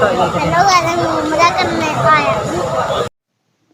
उम्रा करने आया हूँ।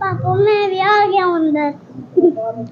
पापा मैं भी आ गया अंदर।